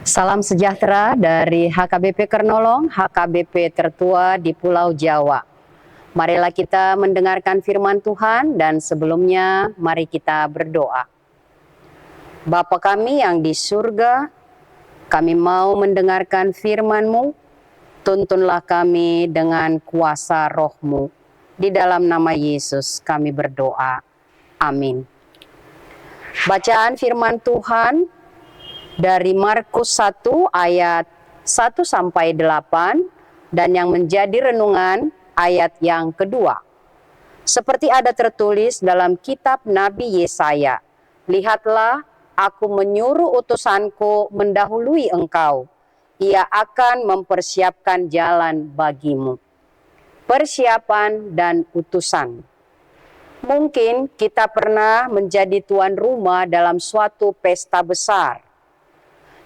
Salam sejahtera dari HKBP Kernolong, HKBP tertua di Pulau Jawa. Marilah kita mendengarkan firman Tuhan dan sebelumnya mari kita berdoa. Bapa kami yang di surga, kami mau mendengarkan firman-Mu, tuntunlah kami dengan kuasa Roh-Mu. Di dalam nama Yesus kami berdoa. Amin. Bacaan firman Tuhan dari Markus 1 ayat 1 sampai 8 dan yang menjadi renungan ayat yang kedua. Seperti ada tertulis dalam kitab Nabi Yesaya, lihatlah aku menyuruh utusanku mendahului engkau. Ia akan mempersiapkan jalan bagimu. Persiapan dan utusan. Mungkin kita pernah menjadi tuan rumah dalam suatu pesta besar.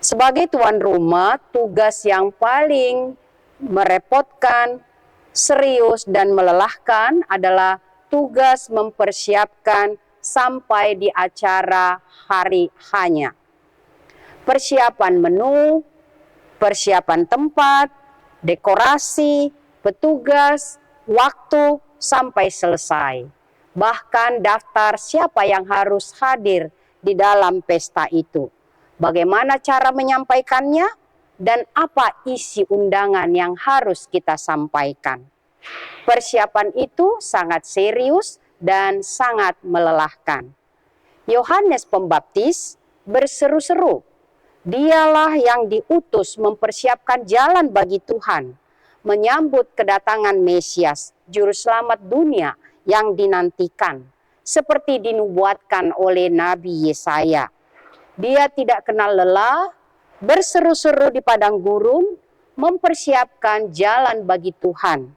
Sebagai tuan rumah, tugas yang paling merepotkan, serius, dan melelahkan adalah tugas mempersiapkan sampai di acara hari hanya. Persiapan menu, persiapan tempat, dekorasi, petugas, waktu, sampai selesai. Bahkan daftar siapa yang harus hadir di dalam pesta itu. Bagaimana cara menyampaikannya dan apa isi undangan yang harus kita sampaikan. Persiapan itu sangat serius dan sangat melelahkan. Yohanes Pembaptis berseru-seru, dialah yang diutus mempersiapkan jalan bagi Tuhan, menyambut kedatangan Mesias, juru selamat dunia yang dinantikan, seperti dinubuatkan oleh Nabi Yesaya. Dia tidak kenal lelah, berseru-seru di padang gurun, mempersiapkan jalan bagi Tuhan.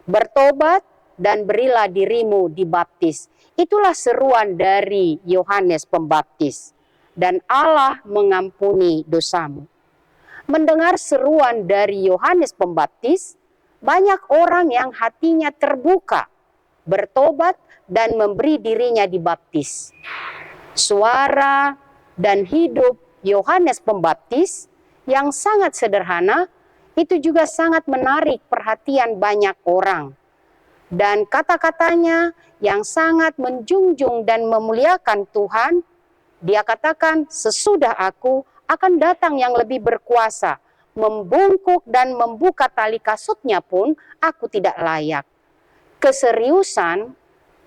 Bertobat dan berilah dirimu dibaptis. Itulah seruan dari Yohanes Pembaptis. Dan Allah mengampuni dosamu. Mendengar seruan dari Yohanes Pembaptis, banyak orang yang hatinya terbuka, bertobat dan memberi dirinya dibaptis. Suara dan hidup Yohanes Pembaptis yang sangat sederhana itu juga sangat menarik perhatian banyak orang. Dan kata-katanya yang sangat menjunjung dan memuliakan Tuhan, dia katakan, sesudah aku akan datang yang lebih berkuasa, membungkuk dan membuka tali kasutnya pun aku tidak layak. Keseriusan,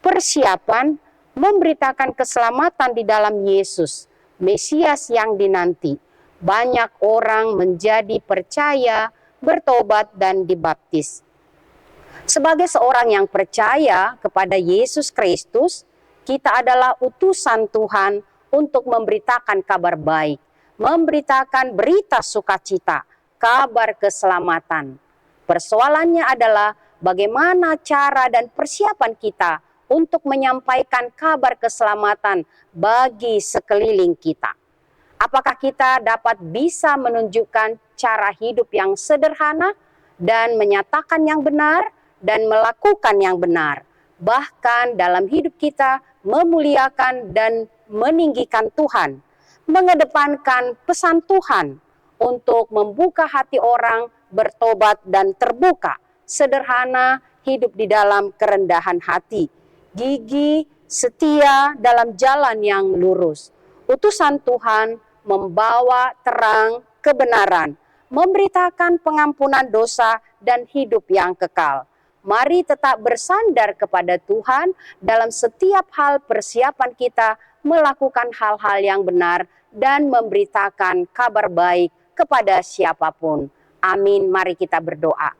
persiapan, memberitakan keselamatan di dalam Yesus, Mesias yang dinanti. Banyak orang menjadi percaya, bertobat, dan dibaptis. Sebagai seorang yang percaya kepada Yesus Kristus, kita adalah utusan Tuhan untuk memberitakan kabar baik, memberitakan berita sukacita, kabar keselamatan. Persoalannya adalah bagaimana cara dan persiapan kita untuk menyampaikan kabar keselamatan bagi sekeliling kita. Apakah kita dapat bisa menunjukkan cara hidup yang sederhana dan menyatakan yang benar dan melakukan yang benar. Bahkan dalam hidup kita memuliakan dan meninggikan Tuhan, mengedepankan pesan Tuhan untuk membuka hati orang bertobat dan terbuka, sederhana, hidup di dalam kerendahan hati, gigih, setia dalam jalan yang lurus. Utusan Tuhan membawa terang kebenaran, memberitakan pengampunan dosa dan hidup yang kekal. Mari tetap bersandar kepada Tuhan dalam setiap hal persiapan kita melakukan hal-hal yang benar dan memberitakan kabar baik kepada siapapun. Amin. Mari kita berdoa.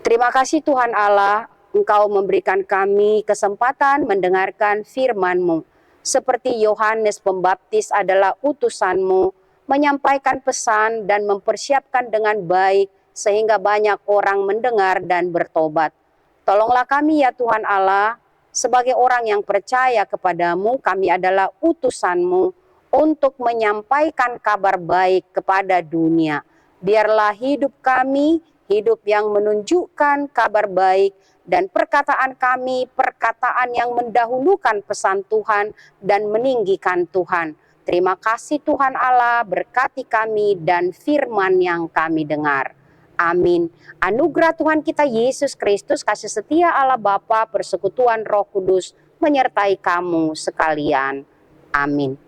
Terima kasih Tuhan Allah, Engkau memberikan kami kesempatan mendengarkan firman-Mu. Seperti Yohanes Pembaptis adalah utusan-Mu, menyampaikan pesan dan mempersiapkan dengan baik, sehingga banyak orang mendengar dan bertobat. Tolonglah kami ya Tuhan Allah, sebagai orang yang percaya kepadamu, kami adalah utusan-Mu untuk menyampaikan kabar baik kepada dunia. Biarlah hidup kami, hidup yang menunjukkan kabar baik, dan perkataan kami, perkataan yang mendahulukan pesan Tuhan dan meninggikan Tuhan. Terima kasih Tuhan Allah, berkati kami dan firman yang kami dengar. Amin. Anugerah Tuhan kita Yesus Kristus, kasih setia Allah Bapa, persekutuan Roh Kudus menyertai kamu sekalian. Amin.